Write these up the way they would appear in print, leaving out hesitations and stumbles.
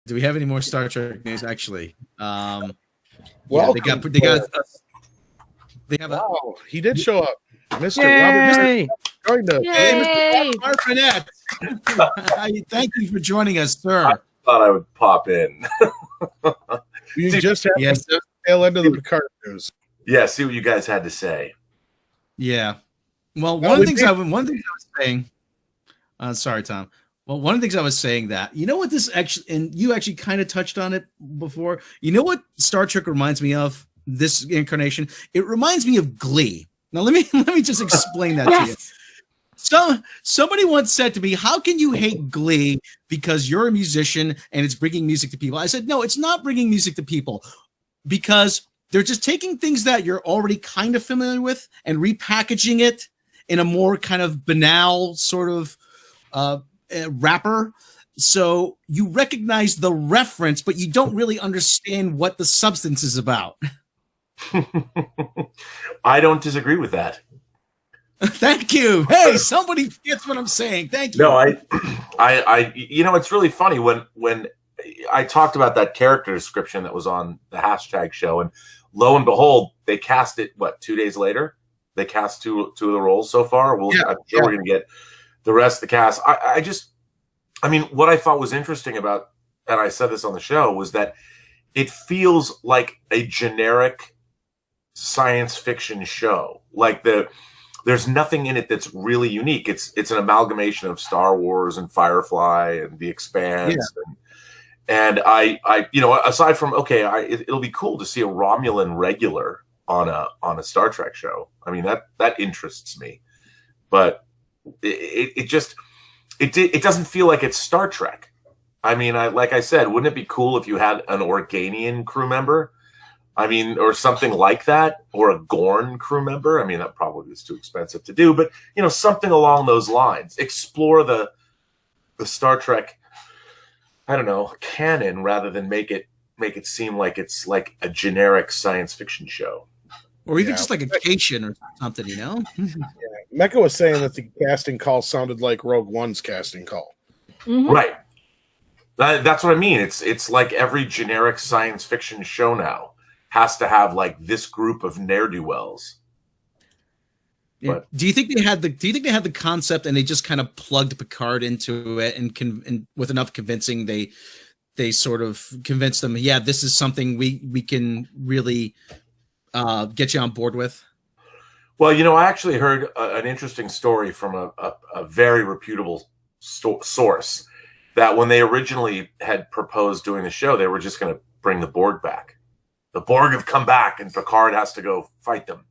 Do we have any more Star Trek news? Actually, Well, they have wow, he did show up, Mr. Yay! Robert joined us. Yay! Meyer Burnett. Thank you for joining us, sir. Thought I would pop in. You just had the tail end of the Picard news. Yeah, see what you guys had to say. Yeah. Well, one of the things I was saying. Sorry, Tom. Well, one of the things I was saying that, you know what this actually, and you actually kind of touched on it before. You know what Star Trek reminds me of, this incarnation? It reminds me of Glee. Now let me just explain that to you. So somebody once said to me, "How can you hate Glee because you're a musician and it's bringing music to people?" I said, "No, it's not bringing music to people, because they're just taking things that you're already kind of familiar with and repackaging it in a more kind of banal sort of wrapper. So you recognize the reference, but you don't really understand what the substance is about." I don't disagree with that. Thank you. Hey, somebody gets what I'm saying. Thank you. No, I you know, it's really funny when I talked about that character description that was on the hashtag show, and lo and behold, they cast it. What, 2 days later? They cast two of the roles so far. I'm sure we're going to get the rest of the cast. I mean, what I thought was interesting about, and I said this on the show, was that it feels like a generic science fiction show. Like there's nothing in it that's really unique. It's an amalgamation of Star Wars and Firefly and The Expanse. And I you know, aside from, it'll be cool to see a Romulan regular on a Star Trek show. I mean, that interests me, but it doesn't feel like it's Star Trek. I mean, like I said, wouldn't it be cool if you had an Organian crew member? I mean, or something like that, or a Gorn crew member. I mean, that probably is too expensive to do, but you know, something along those lines. Explore the Star Trek, I don't know, canon, rather than make it seem like it's like a generic science fiction show, or even just like a Cation or something, you know. Mecca was saying that the casting call sounded like Rogue One's casting call. Mm-hmm. Right? That's what I mean. It's like every generic science fiction show now has to have like this group of ne'er-do-wells. Yeah. Do you think they had the concept and they just kind of plugged Picard into it, and with enough convincing they sort of convinced them, yeah, this is something we can really get you on board with? Well, you know, I actually heard an interesting story from a very reputable source, that when they originally had proposed doing the show, they were just going to bring the Borg back. The Borg have come back, and Picard has to go fight them.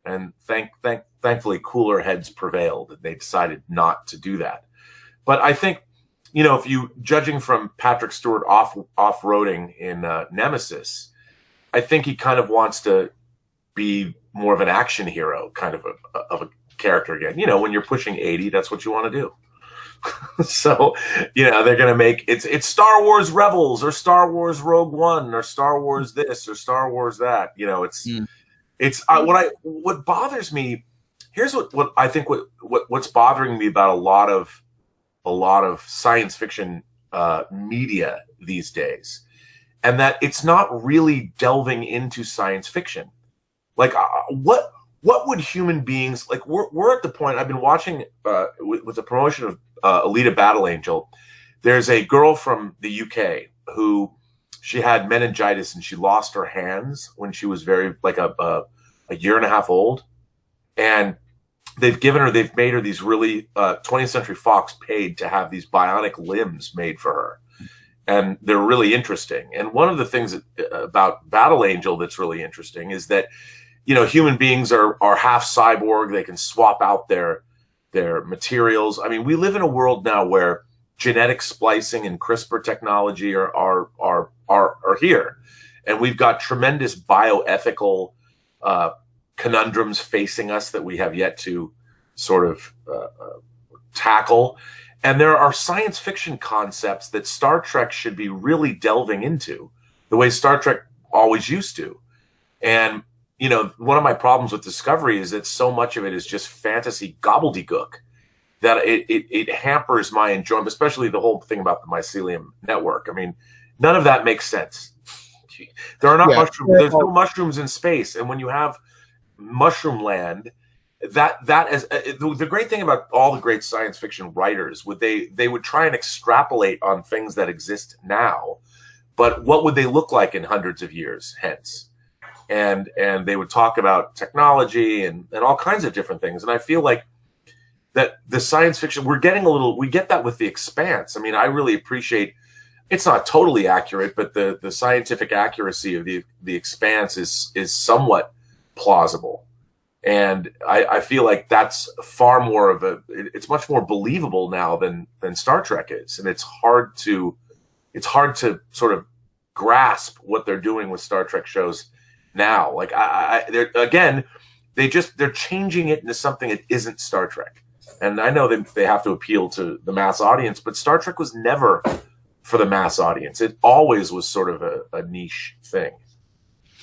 And thankfully, cooler heads prevailed, and they decided not to do that. But I think, you know, if you judging from Patrick Stewart off-roading in Nemesis, I think he kind of wants to be more of an action hero kind of a character again. You know, when you're pushing 80, that's what you want to do. So, you know, they're going to make it's Star Wars Rebels or Star Wars Rogue One or Star Wars this or Star Wars that. You know, it's what bothers me. Here's what I think what's bothering me about a lot of science fiction media these days, and that it's not really delving into science fiction. Like what would human beings like? We're at the point. I've been watching with the promotion of Alita Battle Angel. There's a girl from the UK who she had meningitis and she lost her hands when she was very like a year and a half old, and they've made her these really 20th Century Fox paid to have these bionic limbs made for her, and they're really interesting. And one of the things about Battle Angel that's really interesting is that, you know, human beings are half cyborg. They can swap out their materials. I mean, we live in a world now where genetic splicing and CRISPR technology are here, and we've got tremendous bioethical conundrums facing us that we have yet to sort of tackle. And there are science fiction concepts that Star Trek should be really delving into, the way Star Trek always used to. And you know, one of my problems with Discovery is that so much of it is just fantasy gobbledygook that it hampers my enjoyment, especially the whole thing about the mycelium network. I mean, None of that makes sense. There are not mushrooms. There's no Well, mushrooms in space, and when you have mushroom land, that is the great thing about all the great science fiction writers. They would try and extrapolate on things that exist now, but what would they look like in hundreds of years hence? And they would talk about technology and all kinds of different things. And I feel like that the science fiction, we get that with The Expanse. I mean, I really appreciate, it's not totally accurate, but the scientific accuracy of the Expanse is somewhat plausible. And I feel like that's far more of it's much more believable now than Star Trek is. And it's hard to sort of grasp what they're doing with Star Trek shows now. Like they're changing it into something that isn't Star Trek. And I know they have to appeal to the mass audience, but Star Trek was never for the mass audience. It always was sort of a niche thing.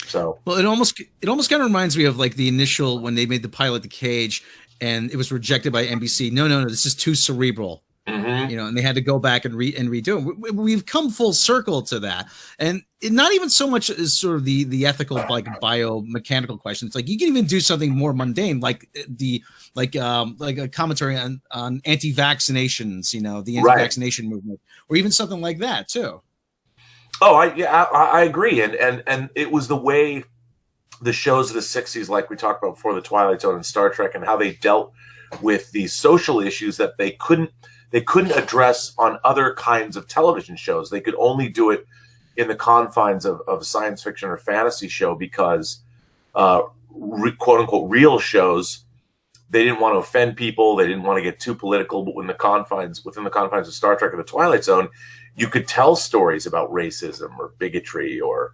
So, well, it almost kind of reminds me of like the initial when they made the pilot The Cage, and it was rejected by NBC. No, this is too cerebral. mm-hmm. You know, and they had to go back and redo it. We've come full circle to that, and not even so much as sort of the ethical, like biomechanical questions. Like you can even do something more mundane, like a commentary on anti-vaccinations. You know, the anti-vaccination movement, or even something like that too. Oh, I agree, and it was the way the shows of the '60s, like we talked about before, the Twilight Zone and Star Trek, and how they dealt with these social issues that they couldn't address on other kinds of television shows. They could only do it in the confines of a science fiction or fantasy show because, quote unquote, real shows, they didn't want to offend people. They didn't want to get too political. But within the confines of Star Trek or the Twilight Zone, you could tell stories about racism or bigotry or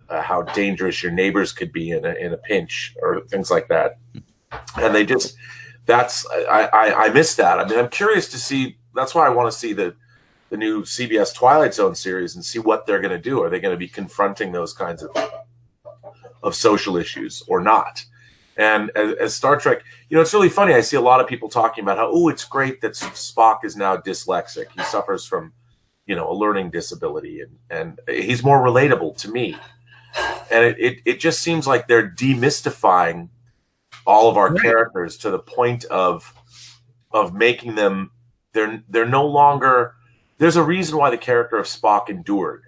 how dangerous your neighbors could be in a pinch or things like that. And they just, I miss that. I mean, I'm curious to see. That's why I want to see the new CBS Twilight Zone series and see what they're going to do. Are they going to be confronting those kinds of social issues or not? And as Star Trek, you know, it's really funny. I see a lot of people talking about how, it's great that Spock is now dyslexic. He suffers from, you know, a learning disability, and he's more relatable to me. And it just seems like they're demystifying all of our characters to the point of making them, they're no longer, there's a reason why the character of Spock endured.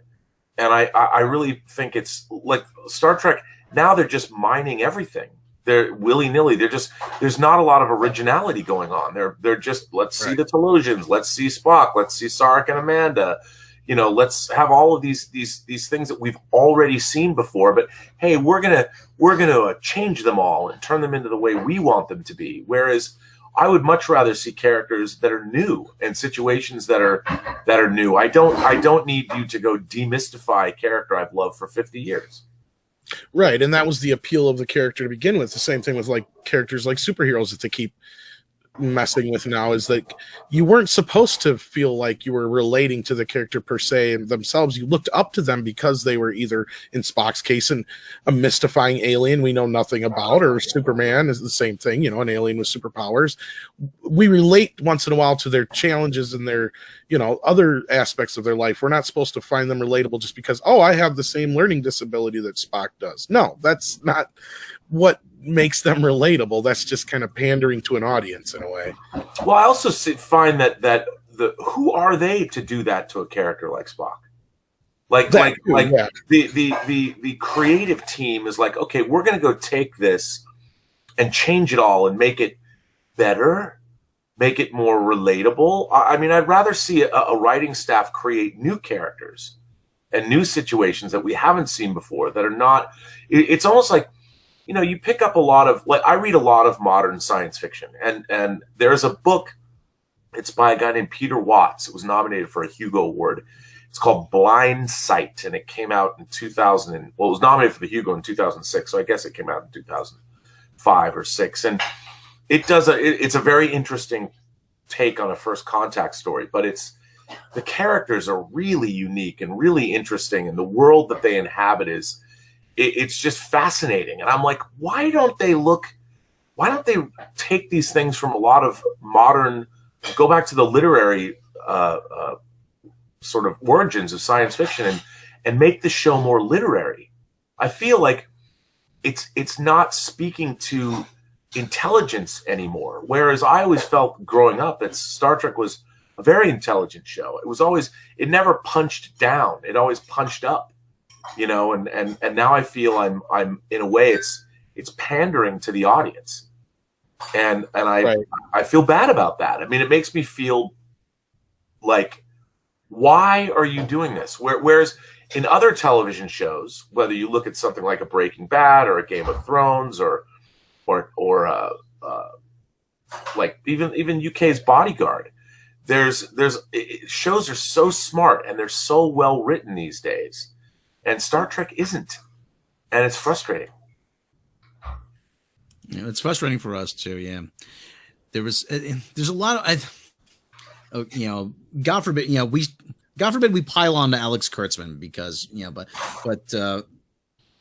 And I really think it's like Star Trek, now they're just mining everything. They're willy-nilly. There's not a lot of originality going on. They're just, let's see the Telosians, let's see Spock, let's see Sarek and Amanda. You know, let's have all of these things that we've already seen before. But hey, we're gonna change them all and turn them into the way we want them to be. Whereas I would much rather see characters that are new and situations that are new. I don't need you to go demystify a character I've loved for 50 years. Right, and that was the appeal of the character to begin with. The same thing with like characters like superheroes that they keep messing with now, is that you weren't supposed to feel like you were relating to the character per se themselves. You looked up to them because they were either, in Spock's case, a mystifying alien we know nothing about, or Superman is the same thing, you know, an alien with superpowers. We relate once in a while to their challenges and their, you know, other aspects of their life. We're not supposed to find them relatable just because, I have the same learning disability that Spock does. No, that's not what makes them relatable. That's just kind of pandering to an audience in a way. Well, I also find that who are they to do that to a character like Spock? The creative team is like, okay, we're going to go take this and change it all and make it better, make it more relatable. I mean, I'd rather see a writing staff create new characters and new situations that we haven't seen before that are not. It's almost like, you know, you pick up a lot of, like, I read a lot of modern science fiction, and there's a book, it's by a guy named Peter Watts. It was nominated for a Hugo Award. It's called Blind Sight, and it came out in 2000. It was nominated for the Hugo in 2006, so I guess it came out in 2005 or 6. And it's a very interesting take on a first contact story, but the characters are really unique and really interesting, and the world that they inhabit it's just fascinating. And I'm like, why don't they take these things from a lot of modern, go back to the literary sort of origins of science fiction and make the show more literary. I feel like it's not speaking to intelligence anymore. Whereas I always felt growing up that Star Trek was a very intelligent show. It never punched down. It always punched up, you know, and now I feel I'm in a way it's pandering to the audience. And I feel bad about that. I mean, it makes me feel like, why are you doing this? Whereas in other television shows, whether you look at something like a Breaking Bad or a Game of Thrones or like even UK's Bodyguard, shows are so smart and they're so well written these days, and Star Trek isn't, and it's frustrating. You know, it's frustrating for us too. Yeah, there's a lot of, you know, God forbid we pile on to Alex Kurtzman because, you know, but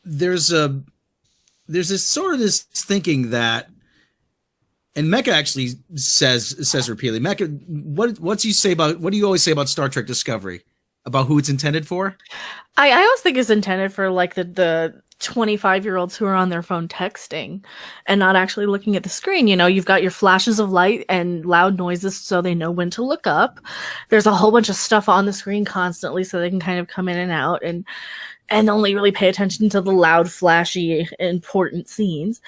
there's this sort of this thinking that, and Mecca actually says repeatedly, Mecca, what do you always say about Star Trek Discovery, about who it's intended for? I always think it's intended for like the 25-year-olds who are on their phone texting and not actually looking at the screen. You know, you've got your flashes of light and loud noises so they know when to look up. There's a whole bunch of stuff on the screen constantly so they can kind of come in and out and only really pay attention to the loud, flashy, important scenes.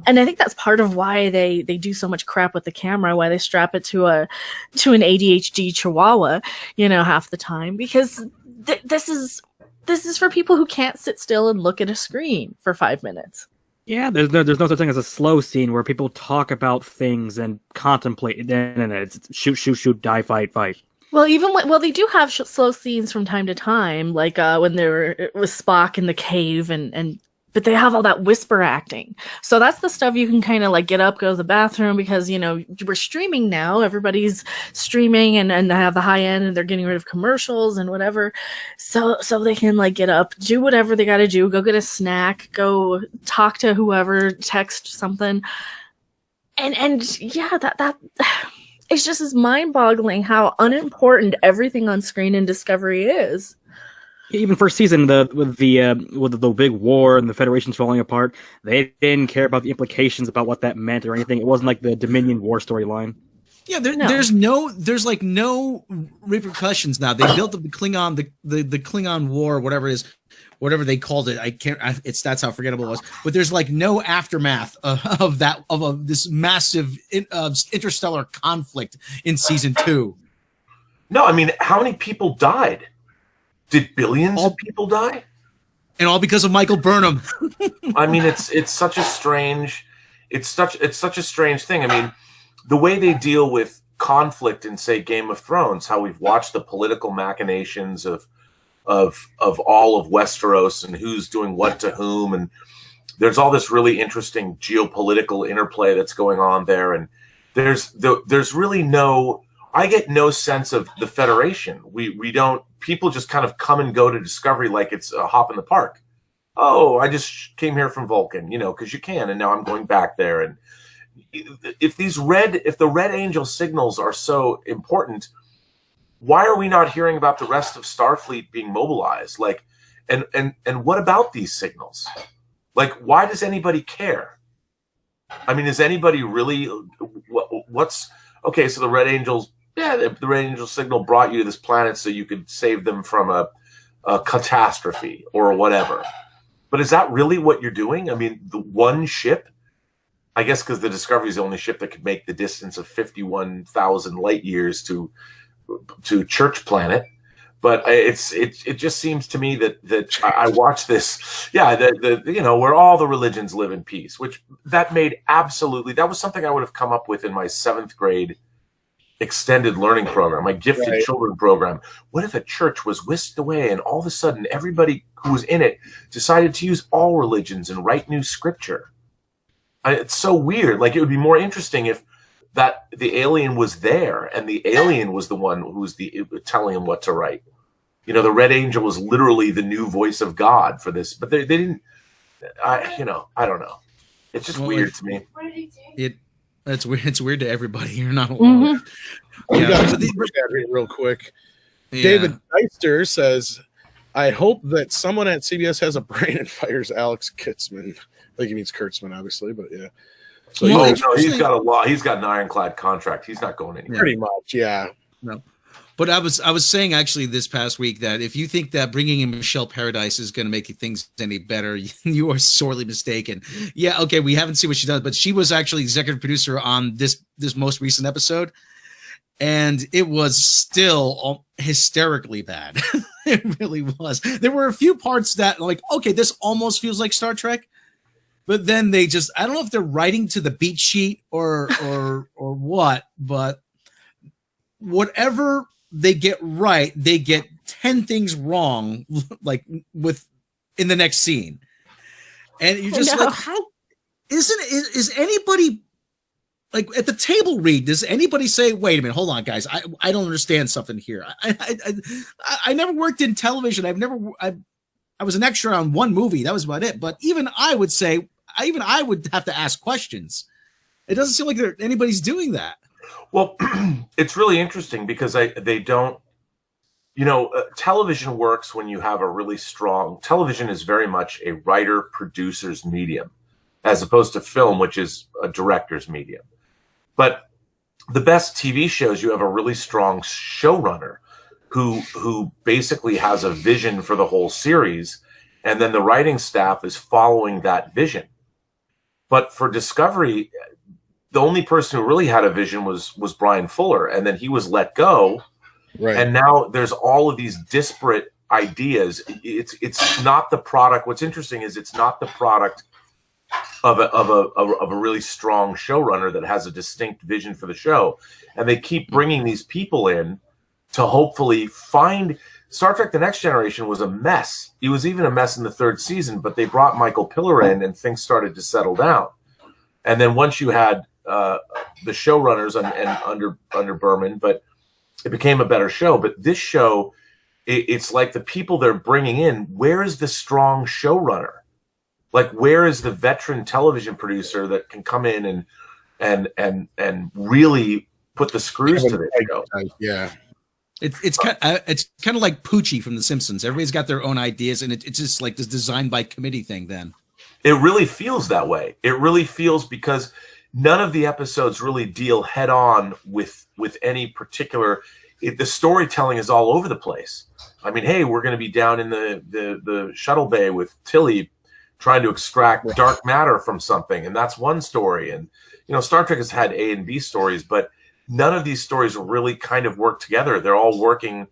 And I think that's part of why they do so much crap with the camera, why they strap it to an ADHD chihuahua, you know, half the time, because this is for people who can't sit still and look at a screen for 5 minutes. Yeah, there's no such thing as a slow scene where people talk about things and contemplate. And it's shoot, die, fight. Well, they do have slow scenes from time to time, like when it was Spock in the cave, but they have all that whisper acting. So that's the stuff you can kind of like get up, go to the bathroom, because, you know, we're streaming now. Everybody's streaming and they have the high end and they're getting rid of commercials and whatever. So they can like get up, do whatever they got to do, go get a snack, go talk to whoever, text something. And yeah, that it's just as mind-boggling how unimportant everything on screen in Discovery is. Even first season, with the big war and the Federation's falling apart, they didn't care about the implications about what that meant or anything. It wasn't like the Dominion War storyline. Yeah, there's no repercussions now. They built up the Klingon War, whatever they called it. That's how forgettable it was. But there's like no aftermath of this massive interstellar conflict in season 2. No, I mean, how many people died? Did billions of people die? And all because of Michael Burnham. I mean, it's such a strange thing. I mean, the way they deal with conflict in, say, Game of Thrones, how we've watched the political machinations of all of Westeros and who's doing what to whom, and there's all this really interesting geopolitical interplay that's going on there, and there's really no. I get no sense of the Federation. We don't. People just kind of come and go to Discovery like it's a hop in the park. Oh, I just came here from Vulcan, you know, because you can, and now I'm going back there. And if the Red Angel signals are so important, why are we not hearing about the rest of Starfleet being mobilized? Like, and what about these signals? Like, why does anybody care? I mean, is anybody really? What's okay? So the Red Angels. Yeah, the Red Angel signal brought you to this planet so you could save them from a catastrophe or whatever. But is that really what you're doing? I mean, the one ship, I guess because the Discovery is the only ship that could make the distance of 51,000 light years to Church Planet. But it just seems to me that I watch this, you know, where all the religions live in peace, which that was something I would have come up with in my 7th grade extended learning program, my gifted children program. What if a church was whisked away and all of a sudden everybody who was in it decided to use all religions and write new scripture? It's so weird. Like, it would be more interesting if that the alien was there and the alien was the one who was telling him what to write. You know, the Red Angel was literally the new voice of God for this, but they didn't. I don't know. It's just weird to me. What did he do? It's weird. It's weird to everybody. You're not alone. Mm-hmm. Yeah, real quick. Yeah. David Deister says, I hope that someone at CBS has a brain and fires Alex Kurtzman. I think he means Kurtzman, obviously, but yeah. So Well, no, he's got a law. He's got an ironclad contract. He's not going anywhere. pretty much, yeah. No. But I was saying actually this past week that if you think that bringing in Michelle Paradise is going to make things any better, you are sorely mistaken. Yeah, okay, we haven't seen what she does, but she was actually executive producer on this most recent episode, and it was still hysterically bad. It really was. There were a few parts that like, okay, this almost feels like Star Trek, but then they just, I don't know if they're writing to the beat sheet or what, but whatever they get right, they get 10 things wrong, like in the next scene. And you're just like, how is anybody like at the table read? Does anybody say, wait a minute, hold on, guys, I don't understand something here. I never worked in television. I was an extra on one movie. That was about it. But even I would say, I would have to ask questions. It doesn't seem like anybody's doing that. Well, it's really interesting because they don't, television works when you have a really strong, television is very much a writer-producer's medium, as opposed to film, which is a director's medium. But the best TV shows, you have a really strong showrunner who basically has a vision for the whole series, and then the writing staff is following that vision. But for Discovery, the only person who really had a vision was Brian Fuller, and then he was let go. Right. And now there's all of these disparate ideas. It's not the product. What's interesting is it's not the product of a really strong showrunner that has a distinct vision for the show. And they keep bringing these people in to hopefully find. Star Trek: The Next Generation was a mess. It was even a mess in the third season, but they brought Michael Piller in and things started to settle down. And then once you had the showrunners and under Berman, but it became a better show. But this show, it's like the people they're bringing in. Where is the strong showrunner? Like, where is the veteran television producer that can come in and really put the screws to the show? Yeah, it's kind of like Poochie from The Simpsons. Everybody's got their own ideas, and it's just like this design by committee thing. Then it really feels that way. It really feels because none of the episodes really deal head on with any particular. The storytelling is all over the place. I mean, hey, we're going to be down in the shuttle bay with Tilly trying to extract dark matter from something, and that's one story. And Star Trek has had A and B stories, but none of these stories really kind of work together. They're all working,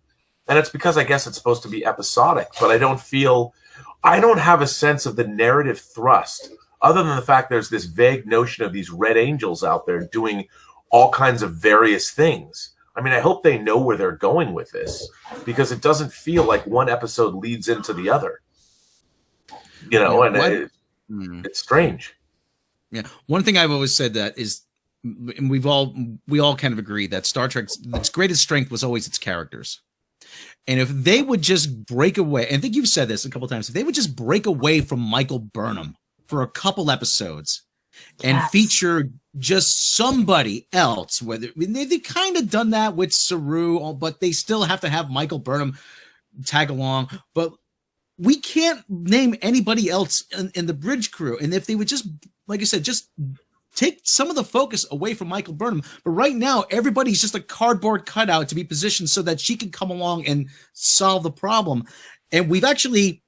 and it's because I guess it's supposed to be episodic. But I don't have a sense of the narrative thrust. Other than the fact there's this vague notion of these red angels out there doing all kinds of various things. I mean, I hope they know where they're going with this, because it doesn't feel like one episode leads into the other. It's strange. Yeah. One thing I've always said that is, and we all kind of agree that Star Trek's its greatest strength was always its characters. And if they would just break away, and I think you've said this a couple of times, if they would just break away from Michael Burnham for a couple episodes and feature just somebody else, they've kind of done that with Saru, but they still have to have Michael Burnham tag along. But we can't name anybody else in the bridge crew. And if they would just, like I said, just take some of the focus away from Michael Burnham. But right now, everybody's just a cardboard cutout to be positioned so that she can come along and solve the problem. And we've actually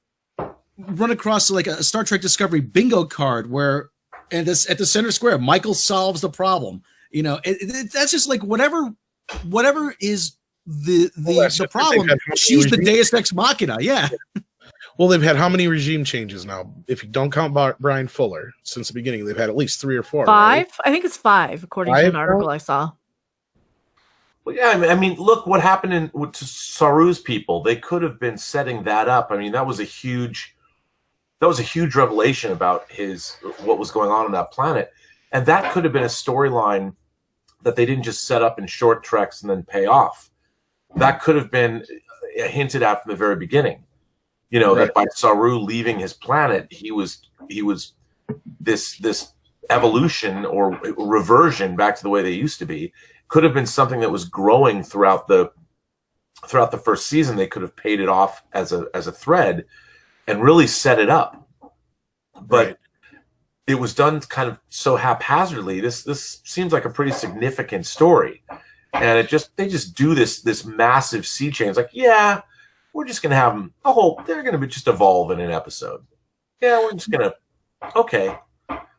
run across like a Star Trek Discovery bingo card where, and this at the center square, Michael solves the problem. That's just like whatever is the problem. She's the Deus Ex Machina. Yeah. Well, they've had how many regime changes now? If you don't count Brian Fuller, since the beginning, they've had at least 3 or 4. 5? Right? I think it's 5, according to an article I saw. Well, yeah, I mean, look what happened to Saru's people. They could have been setting that up. I mean, that was a huge revelation about what was going on that planet, and that could have been a storyline that they didn't just set up in short treks and then pay off. That could have been hinted at from the very beginning. That by Saru leaving his planet, he was this evolution or reversion back to the way they used to be. Could have been something that was growing throughout the throughout the first season, they could have paid it off as a thread and really set it up. But Right. it was done kind of so haphazardly. This seems like a pretty significant story. And they just do this massive sea change. Like, yeah, we're just going to have them, they're going to just evolve in an episode. Yeah, we're just going to, okay.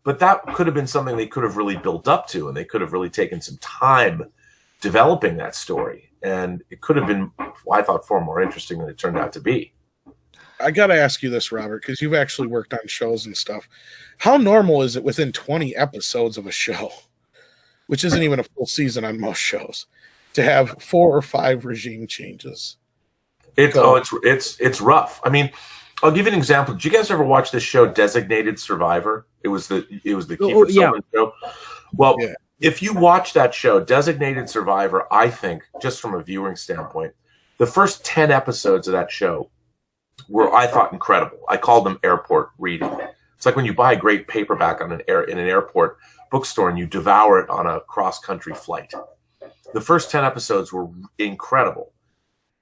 But that could have been something they could have really built up to, and they could have really taken some time developing that story. And it could have been, I thought, far more interesting than it turned out to be. I got to ask you this, Robert, because you've actually worked on shows and stuff. How normal is it within 20 episodes of a show, which isn't even a full season on most shows, to have 4 or 5 regime changes? It's rough. I mean, I'll give you an example. Did you guys ever watch this show, Designated Survivor? It was the Kiefer Sutherland show. Well, yeah. If you watch that show, Designated Survivor, I think, just from a viewing standpoint, the first 10 episodes of that show were, I thought, incredible. I called them airport reading. It's like when you buy a great paperback in an airport bookstore and you devour it on a cross-country flight. The first 10 episodes were incredible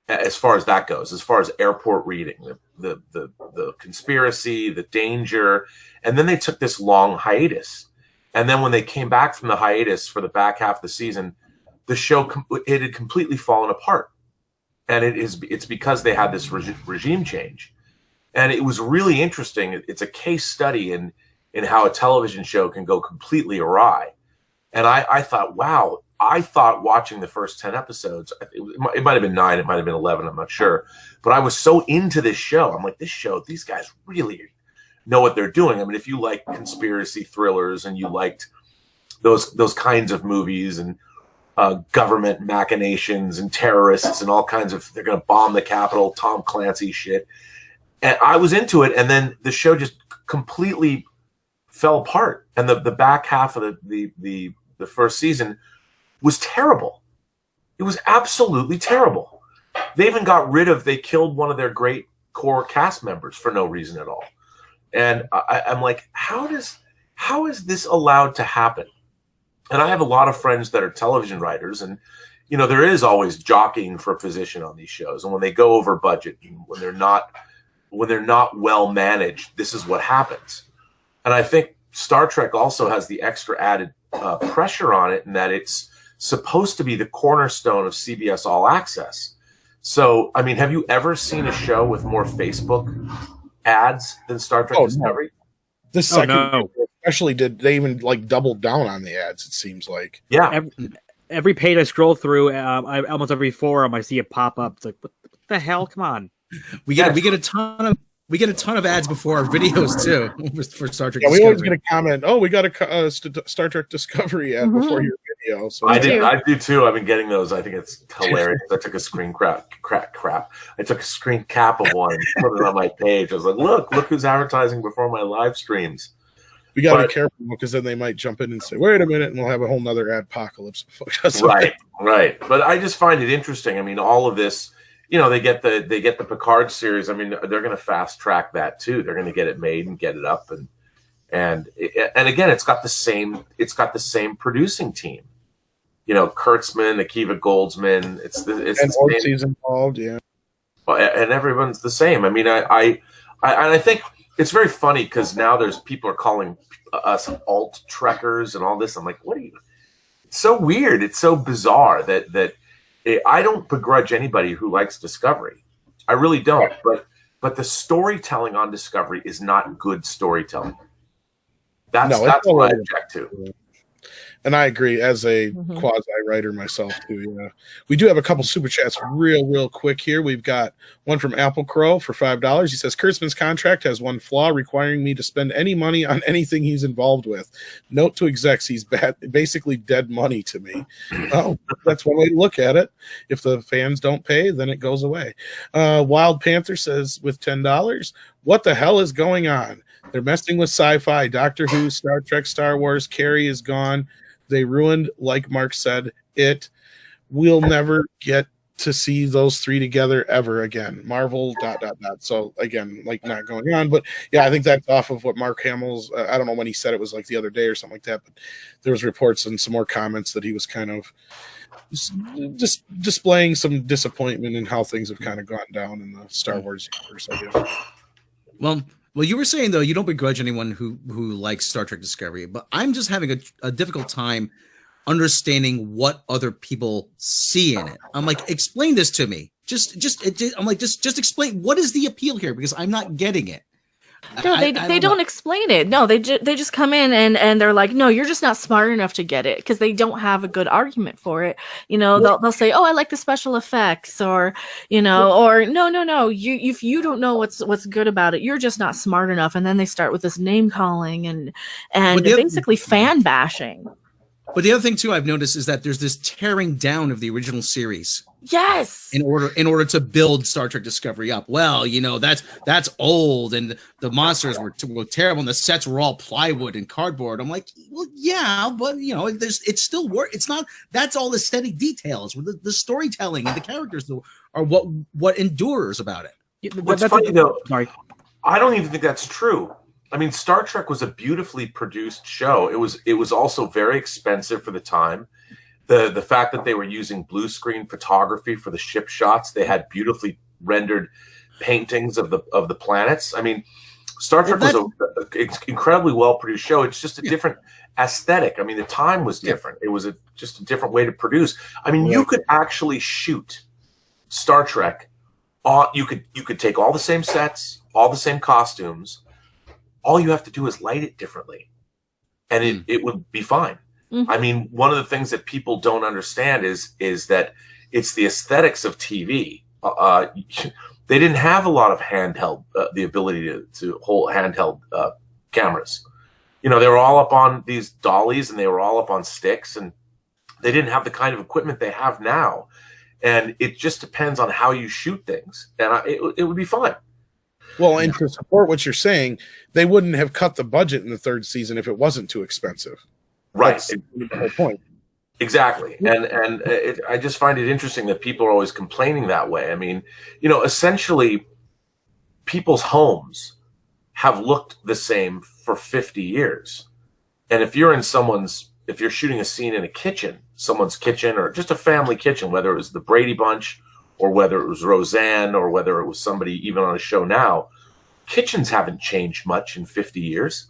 as far as that goes, as far as airport reading, the conspiracy, the danger. And then they took this long hiatus. And then when they came back from the hiatus for the back half of the season, the show, it had completely fallen apart. And it's because they had this regime change. And it was really interesting. It's a case study in how a television show can go completely awry. And I thought, wow, I thought watching the first 10 episodes, it might have been 9, it might have been 11, I'm not sure. But I was so into this show. I'm like, these guys really know what they're doing. I mean, if you like conspiracy thrillers and you liked those kinds of movies and government machinations and terrorists and all kinds of, they're going to bomb the Capitol, Tom Clancy shit. And I was into it. And then the show just completely fell apart. And the back half of the first season was terrible. It was absolutely terrible. They even they killed one of their great core cast members for no reason at all. And I'm like, how is this allowed to happen? And I have a lot of friends that are television writers, and there is always jockeying for a position on these shows. And when they go over budget, and when they're not well managed, this is what happens. And I think Star Trek also has the extra added pressure on it, in that it's supposed to be the cornerstone of CBS All Access. So, I mean, have you ever seen a show with more Facebook ads than Star Trek Discovery? No. The second, especially, they even doubled down on the ads? It seems like, yeah. Every page I scroll through, almost every forum, I see it pop up. It's like, what the hell? Come on. We get a ton of ads before our videos too for Star Trek. Yeah, Discovery. We always get a comment. Oh, we got a Star Trek Discovery ad before your video. So I do too. I've been getting those. I think it's hilarious. I took a screen I took a screen cap of one, put it on my page. I was like, look who's advertising before my live streams. We got to be careful, because then they might jump in and say, wait a minute, and we'll have a whole nother adpocalypse. Right. But I just find it interesting. I mean, all of this, they get the Picard series. I mean, they're going to fast track that too. They're going to get it made and get it up, and again, it's got the same producing team. Kurtzman, Akiva Goldsman. It's the same involved, yeah. And everyone's the same. I mean, I think it's very funny, because now people are calling us alt trekkers and all this. I'm like, what are you? It's so weird. It's so bizarre that I don't begrudge anybody who likes Discovery. I really don't. But the storytelling on Discovery is not good storytelling. That's what I object to. And I agree, as a quasi-writer myself, too. Yeah. We do have a couple super chats real quick here. We've got one from Apple Crow for $5. He says, Kurtzman's contract has one flaw, requiring me to spend any money on anything he's involved with. Note to execs, he's basically dead money to me. Oh, that's one way to look at it. If the fans don't pay, then it goes away. Wild Panther says, with $10, what the hell is going on? They're messing with sci-fi, Doctor Who, Star Trek, Star Wars. Carrie is gone. They ruined, like Mark said, it. We'll never get to see those three together ever again. Marvel ... So again, like, not going on, but yeah, I think that's off of what Mark Hamill's. I don't know when he said it, was like the other day or something like that, but there was reports and some more comments that he was kind of just displaying some disappointment in how things have kind of gone down in the Star Wars universe, I guess. Well, you were saying though you don't begrudge anyone who likes Star Trek Discovery, but I'm just having a difficult time understanding what other people see in it. I'm like, explain this to me. I'm like, just explain what is the appeal here, because I'm not getting it. No, they don't explain it. No, they just come in and they're like, no, you're just not smart enough to get it, because they don't have a good argument for it. You know, they'll say, oh, I like the special effects, or or no, you don't know what's good about it. You're just not smart enough. And then they start with this name calling and basically fan bashing. But the other thing too I've noticed is that there's this tearing down of the original series. Yes. In order to build Star Trek Discovery up. Well, that's old, and the monsters were terrible, and the sets were all plywood and cardboard. I'm like, well, yeah, but it's still work. It's not. That's all aesthetic details. The storytelling and the characters are what endures about it. What's funny though? Sorry, I don't even think that's true. I mean, Star Trek was a beautifully produced show. It was also very expensive for the time. The fact that they were using blue screen photography for the ship shots, they had beautifully rendered paintings of the planets. I mean, Star Trek was an incredibly well produced show. It's just a different aesthetic. I mean, the time was different. It was just a different way to produce. I mean, you could actually shoot Star Trek. You could take all the same sets, all the same costumes. All you have to do is light it differently, and it would be fine. Mm-hmm. I mean, one of the things that people don't understand is that it's the aesthetics of TV. They didn't have a lot of handheld, the ability to hold handheld cameras. They were all up on these dollies, and they were all up on sticks, and they didn't have the kind of equipment they have now. And it just depends on how you shoot things, and it would be fine. Well, and to support what you're saying, they wouldn't have cut the budget in the third season if it wasn't too expensive. Right. That's the whole point. Exactly. And I just find it interesting that people are always complaining that way. I mean, essentially people's homes have looked the same for 50 years. And if you're shooting a scene in a kitchen, someone's kitchen, or just a family kitchen, whether it was the Brady Bunch or whether it was Roseanne or whether it was somebody even on a show now, kitchens haven't changed much in 50 years.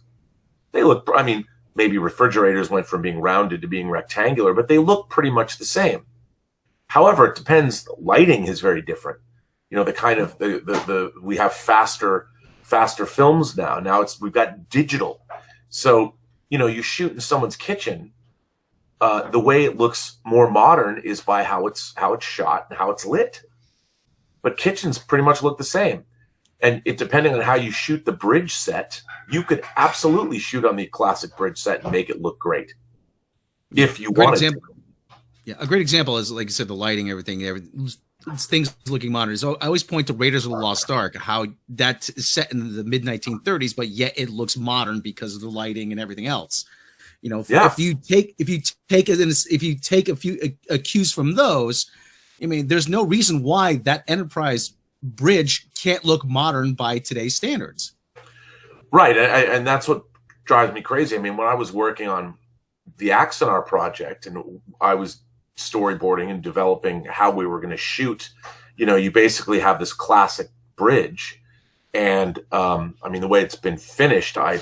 They look, I mean, maybe refrigerators went from being rounded to being rectangular, but they look pretty much the same. However, it depends. Lighting is very different. The kind of we have faster films now. Now we've got digital. So, you shoot in someone's kitchen, the way it looks more modern is by how it's shot and how it's lit. But kitchens pretty much look the same. And depending on how you shoot the bridge set, you could absolutely shoot on the classic bridge set and make it look great if you wanted to. Yeah, a great example is, like you said, the lighting, everything things looking modern. So I always point to Raiders of the Lost Ark, how that's set in the mid 1930s, but yet it looks modern because of the lighting and everything else. If you take a few cues from those, I mean, there's no reason why that Enterprise bridge can't look modern by today's standards. Right, and that's what drives me crazy. I mean, when I was working on the Axonar project and I was storyboarding and developing how we were going to shoot, you basically have this classic bridge, and I mean, the way it's been finished, I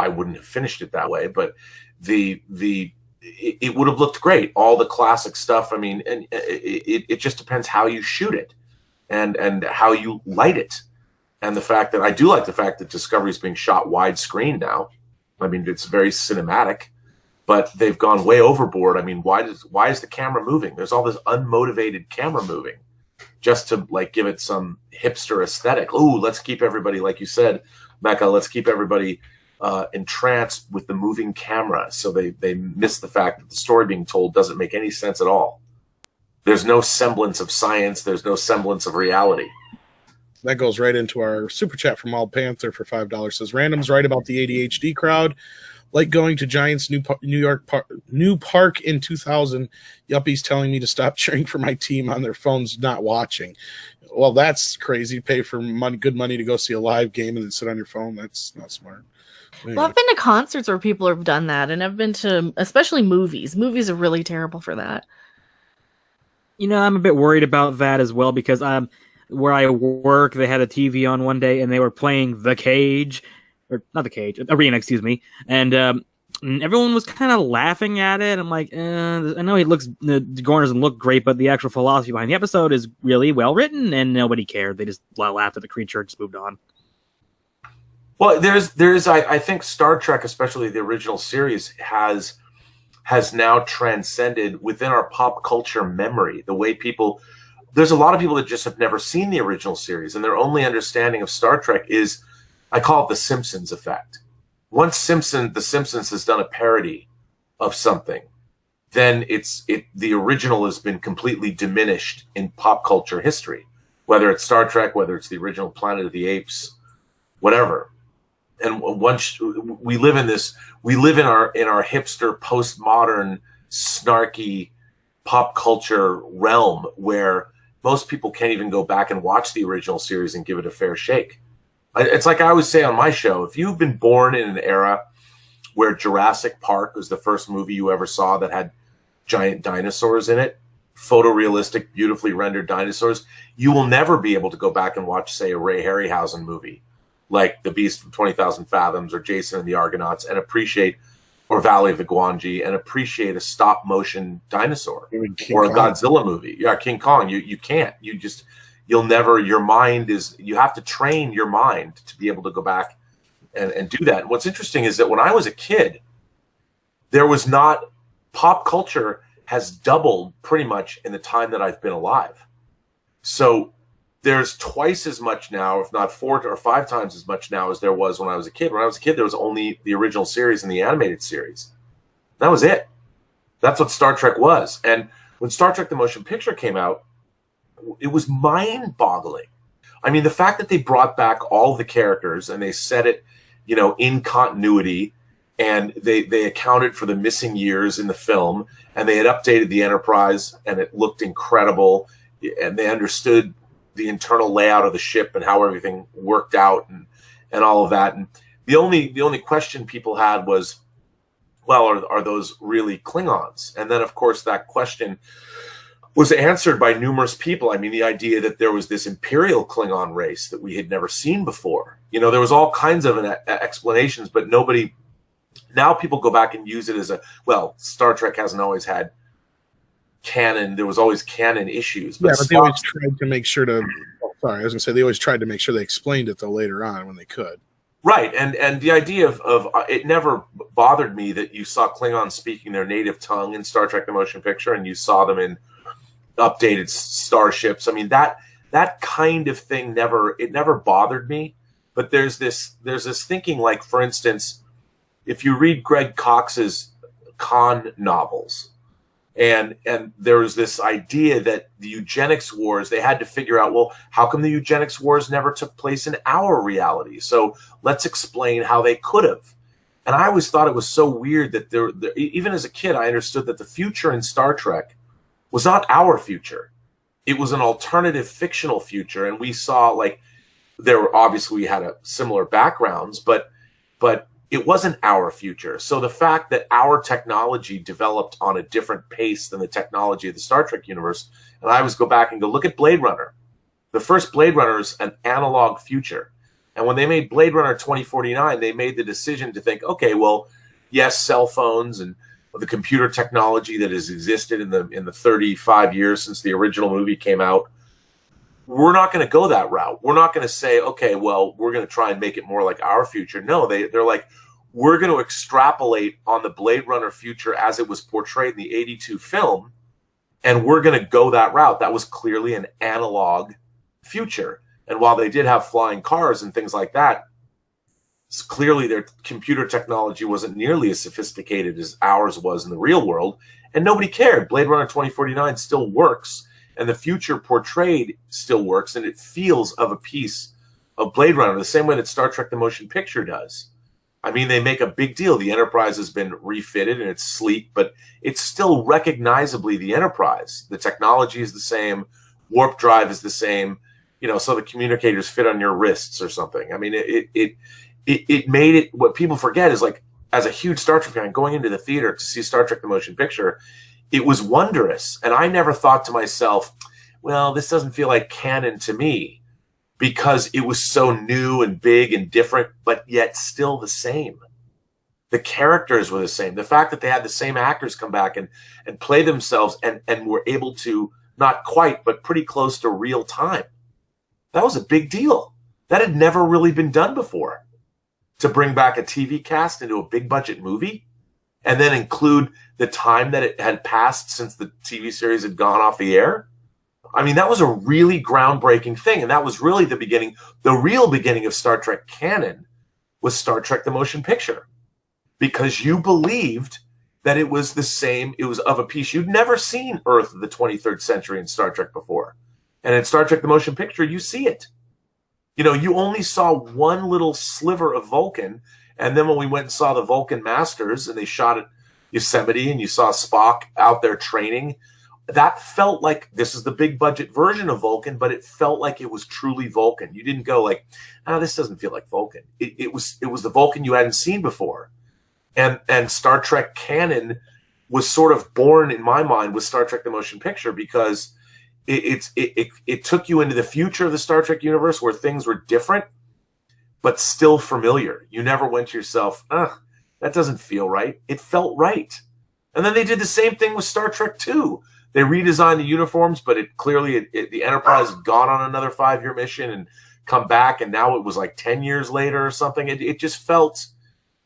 wouldn't have finished it that way, but it would have looked great. All the classic stuff. I mean, and it just depends how you shoot it and how you light it. And the fact that I do like the fact that Discovery is being shot widescreen now. I mean, it's very cinematic, but they've gone way overboard. I mean, why is the camera moving? There's all this unmotivated camera moving just to give it some hipster aesthetic. Ooh, let's keep everybody, like you said, Mecca, let's keep everybody entranced with the moving camera. So they miss the fact that the story being told doesn't make any sense at all. There's no semblance of science. There's no semblance of reality. That goes right into our super chat from All Panther for $5. Says, Random's right about the ADHD crowd. Like going to Giants new park in 2000. Yuppies telling me to stop cheering for my team on their phones, not watching. Well, that's crazy. Pay for good money to go see a live game and then sit on your phone. That's not smart. Anyway. Well, I've been to concerts where people have done that, and I've been to, especially movies. Movies are really terrible for that. You know, I'm a bit worried about that as well because where I work, they had a TV on one day and they were playing The Cage, or not The Cage, Arena, excuse me, and everyone was kind of laughing at it. I'm like, I know Gorn doesn't look great, but the actual philosophy behind the episode is really well written, and nobody cared. They just laughed at the creature and just moved on. Well, I think Star Trek, especially the original series, has now transcended within our pop culture memory. The way there's a lot of people that just have never seen the original series, and their only understanding of Star Trek is, I call it the Simpsons effect. Once The Simpsons has done a parody of something, then the original has been completely diminished in pop culture history, whether it's Star Trek, whether it's the original Planet of the Apes, whatever. And once we live in our hipster, postmodern, snarky pop culture realm where most people can't even go back and watch the original series and give it a fair shake. It's like I always say on my show, if you've been born in an era where Jurassic Park was the first movie you ever saw that had giant dinosaurs in it, photorealistic, beautifully rendered dinosaurs, you will never be able to go back and watch, say, a Ray Harryhausen movie like The Beast from 20,000 Fathoms or Jason and the Argonauts and appreciate, or Valley of the Gwangi, and appreciate a stop motion dinosaur or a Godzilla movie. Yeah, King Kong. You can't. You'll never, you have to train your mind to be able to go back and do that. And what's interesting is that when I was a kid, pop culture has doubled pretty much in the time that I've been alive. So there's twice as much now, if not 4 or 5 times as much now as there was when I was a kid. When I was a kid, there was only the original series and the animated series. That was it. That's what Star Trek was. And when Star Trek the Motion Picture came out, it was mind-boggling. I mean, the fact that they brought back all the characters and they set it, in continuity, and they accounted for the missing years in the film, and they had updated the Enterprise, and it looked incredible, and they understood the internal layout of the ship and how everything worked out and all of that. And the only question people had was, well, are those really Klingons? And then, of course, that question was answered by numerous people. I mean, the idea that there was this Imperial Klingon race that we had never seen before. There was all kinds of explanations, but nobody. Now people go back and use it as Star Trek hasn't always had canon. There was always canon issues. But they always tried to make sure to. Sorry, I was going to say they always tried to make sure they explained it though later on when they could. Right, and the idea of it never bothered me that you saw Klingons speaking their native tongue in Star Trek: The Motion Picture, and you saw them in updated starships. I mean, that kind of thing never bothered me. But there's this thinking, like, for instance, if you read Greg Cox's Khan novels, and there was this idea that the eugenics wars, they had to figure out, well, how come the eugenics wars never took place in our reality? So let's explain how they could have. And I always thought it was so weird that even as a kid, I understood that the future in Star Trek was not our future. It was an alternative fictional future. And we saw, like, we had a similar backgrounds, but it wasn't our future. So the fact that our technology developed on a different pace than the technology of the Star Trek universe, and I always go back and go, look at Blade Runner. The first Blade Runner is an analog future. And when they made Blade Runner 2049, they made the decision to think, okay, well, yes, cell phones and the computer technology that has existed in the 35 years since the original movie came out, we're not going to go that route. We're not going to say, okay, well, we're going to try and make it more like our future. No, they're like, we're going to extrapolate on the Blade Runner future as it was portrayed in the 82 film, and we're going to go that route. That was clearly an analog future. And while they did have flying cars and things like that, clearly their computer technology wasn't nearly as sophisticated as ours was in the real world, and nobody cared. Blade Runner 2049 still works, and the future portrayed still works, and it feels of a piece of Blade Runner the same way that Star Trek the Motion Picture does. I mean, they make a big deal. The Enterprise has been refitted and it's sleek, but it's still recognizably the Enterprise. The technology is the same. Warp drive is the same. So the communicators fit on your wrists or something. I mean, it made it, what people forget is, like, as a huge Star Trek fan going into the theater to see Star Trek the Motion Picture, it was wondrous. And I never thought to myself, well, this doesn't feel like canon to me, because it was so new and big and different, but yet still the same. The characters were the same. The fact that they had the same actors come back and play themselves and were able to, not quite, but pretty close to real time. That was a big deal. That had never really been done before. To bring back a TV cast into a big budget movie and then include the time that it had passed since the TV series had gone off the air. I mean, that was a really groundbreaking thing. And that was really the beginning. The real beginning of Star Trek canon was Star Trek the Motion Picture, because you believed that it was the same. It was of a piece. You'd never seen Earth of the 23rd century in Star Trek before. And in Star Trek the Motion Picture, you see it. You only saw one little sliver of Vulcan. And then when we went and saw the Vulcan Masters and they shot at Yosemite and you saw Spock out there training, that felt like this is the big budget version of Vulcan, but it felt like it was truly Vulcan. You didn't go like, this doesn't feel like Vulcan. It was the Vulcan you hadn't seen before. And Star Trek canon was sort of born in my mind with Star Trek the Motion Picture, because it took you into the future of the Star Trek universe where things were different, but still familiar. You never went to yourself, that doesn't feel right. It felt right. And then they did the same thing with Star Trek 2. They redesigned the uniforms, but the Enterprise had gone on another 5-year mission and come back, and now it was like 10 years later or something. It just felt,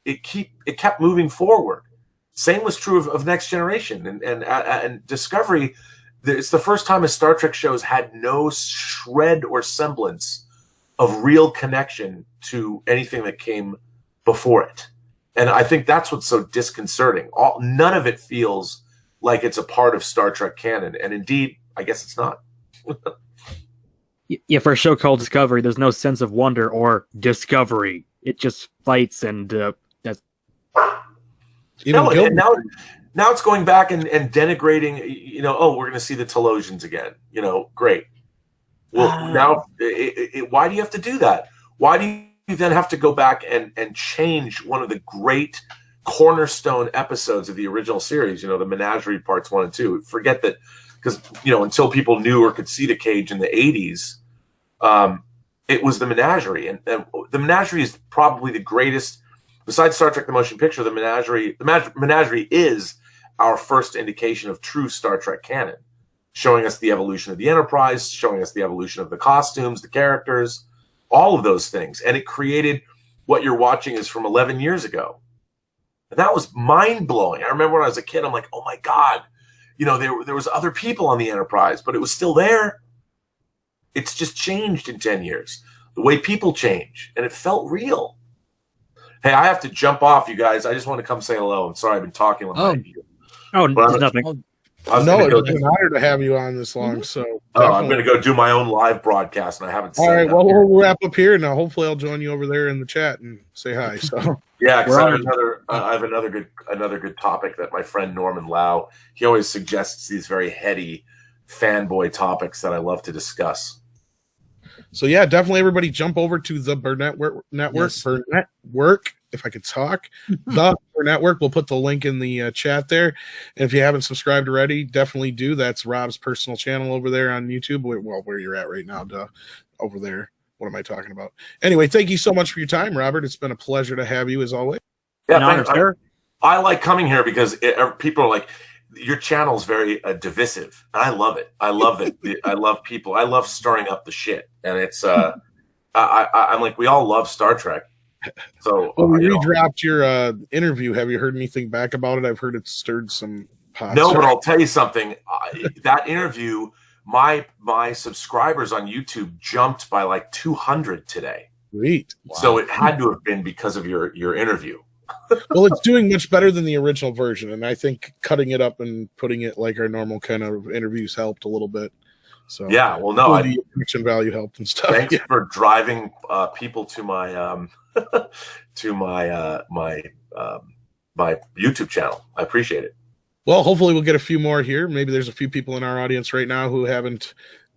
it kept moving forward. Same was true of Next Generation and Discovery. It's the first time a Star Trek shows had no shred or semblance of real connection to anything that came before it. And I think that's what's so disconcerting. None of it feels like it's a part of Star Trek canon. And indeed, I guess it's not. Yeah, for a show called Discovery, there's no sense of wonder or discovery. It just fights, and that's... Now it's going back and denigrating, we're going to see the Telosians again. Great. Well, now, why do you have to do that? Why do you then have to go back and change one of the great cornerstone episodes of the original series, the Menagerie Parts 1 and 2? Forget that, because, until people knew or could see the cage in the 80s, it was the Menagerie. And the Menagerie is probably the greatest, besides Star Trek the Motion Picture. The Menagerie is our first indication of true Star Trek canon, showing us the evolution of the Enterprise, showing us the evolution of the costumes, the characters, all of those things. And it created what you're watching is from 11 years ago. And that was mind-blowing. I remember when I was a kid, I'm like, oh my God, there was other people on the Enterprise, but it was still there. It's just changed in 10 years. The way people change, and it felt real. Hey, I have to jump off, you guys. I just want to come say hello. I'm sorry I've been talking behind you. Oh, it's nothing. It's an honor to have you on this long. So I'm going to go do my own live broadcast, and I haven't. All right, well, we'll wrap up here now. Hopefully, I'll join you over there in the chat and say hi. So yeah, because I have another good topic that my friend Norman Lau, he always suggests these very heady fanboy topics that I love to discuss. So yeah, definitely everybody jump over to the Burnett Network. Yes. Burnett Work, if I could talk. The Burnett Work. We'll put the link in the chat there. And if you haven't subscribed already, definitely do. That's Rob's personal channel over there on YouTube. Well, where you're at right now, over there. What am I talking about? Anyway, thank you so much for your time, Robert. It's been a pleasure to have you as always. Yeah, thanks. I like coming here because people are like, your channel is very divisive. And I love it. I love it. I love people. I love stirring up the shit. And it's, I'm like, we all love Star Trek. So we dropped your interview. Have you heard anything back about it? I've heard it stirred some pots. No, but I'll tell you something. That interview, my subscribers on YouTube jumped by like 200 today. Sweet. Wow. So it had to have been because of your interview. Well, it's doing much better than the original version, and I think cutting it up and putting it like our normal kind of interviews helped a little bit. So Yeah, well, no, the production value helped and stuff. thanks Yeah. for driving people to my to my YouTube channel. I appreciate it. Well, hopefully we'll get a few more here. Maybe there's a few people in our audience right now who haven't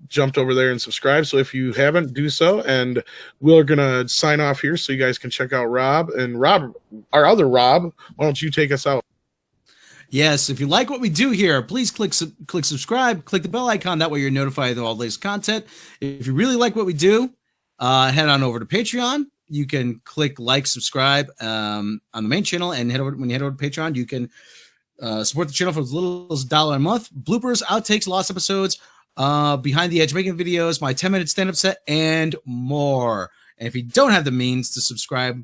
jumped over there and subscribed. So if you haven't, do so. And we're going to sign off here so you guys can check out Rob. And Rob, our other Rob, why don't you take us out? Yes, if you like what we do here, please click subscribe, click the bell icon. That way you're notified of all the latest content. If you really like what we do, head on over to Patreon. You can click subscribe on the main channel, and when you head over to Patreon, you can support the channel for as little as $1 a month. Bloopers, outtakes, lost episodes, behind the edge making videos, my 10-minute stand-up set, and more. And if you don't have the means to subscribe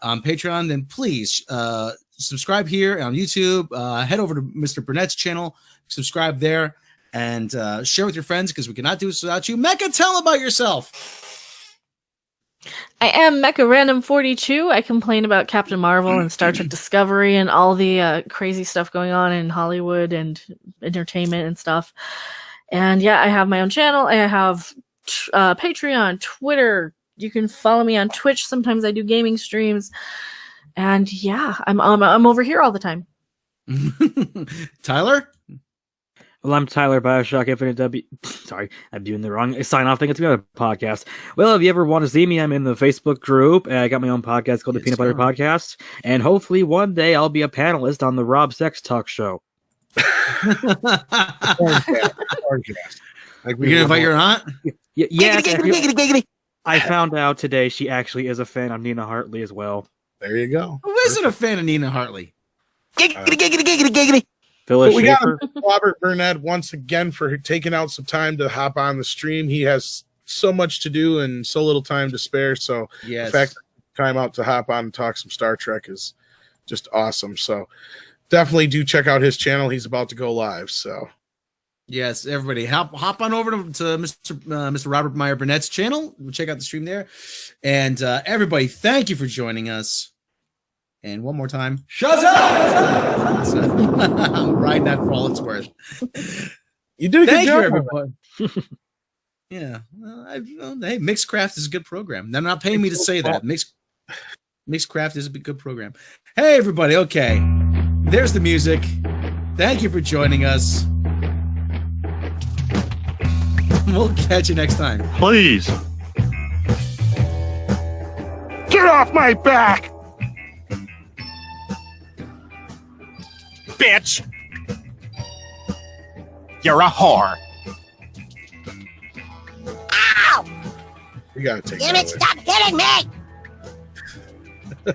on Patreon, then please subscribe here on YouTube. Head over to Mr. Burnett's channel, subscribe there, and share with your friends, because we cannot do this without you. Mecca, tell about yourself. I am Mecha Random 42. I complain about Captain Marvel and Star Trek Discovery and all the crazy stuff going on in Hollywood and entertainment and stuff. And yeah, I have my own channel. I have Patreon, Twitter. You can follow me on Twitch. Sometimes I do gaming streams. And yeah, I'm over here all the time. Tyler? Well, I'm Tyler, Bioshock Infinite Sorry, I'm doing the wrong sign-off thing. It's another podcast. Well, if you ever want to see me, I'm in the Facebook group. I got my own podcast called the Peanut Butter Podcast. And hopefully one day I'll be a panelist on the Rob Sex Talk Show. Like You gonna invite your aunt? Yes. I found out today she actually is a fan of Nina Hartley as well. There you go. Who isn't a fan of Nina Hartley? Phyllis We got Schaefer. Robert Burnett once again for taking out some time to hop on the stream. He has so much to do and so little time to spare. So Yes. the fact that time out to hop on and talk some Star Trek is just awesome. So definitely do check out his channel. He's about to go live. So Yes, everybody, hop on over to Mr. Robert Meyer Burnett's channel. We'll check out the stream there. And everybody, thank you for joining us. And one more time, shut up! So, I'm riding that for all it's worth. you did a Thank good you, job. everybody. Yeah, well, hey, Mixcraft is a good program. They're not paying me to say that. Mixcraft is a good program. Hey, everybody. Okay, there's the music. Thank you for joining us. We'll catch you next time. Please. Get off my back! Bitch! You're a whore. We gotta take Damn that it, away. stop hitting me!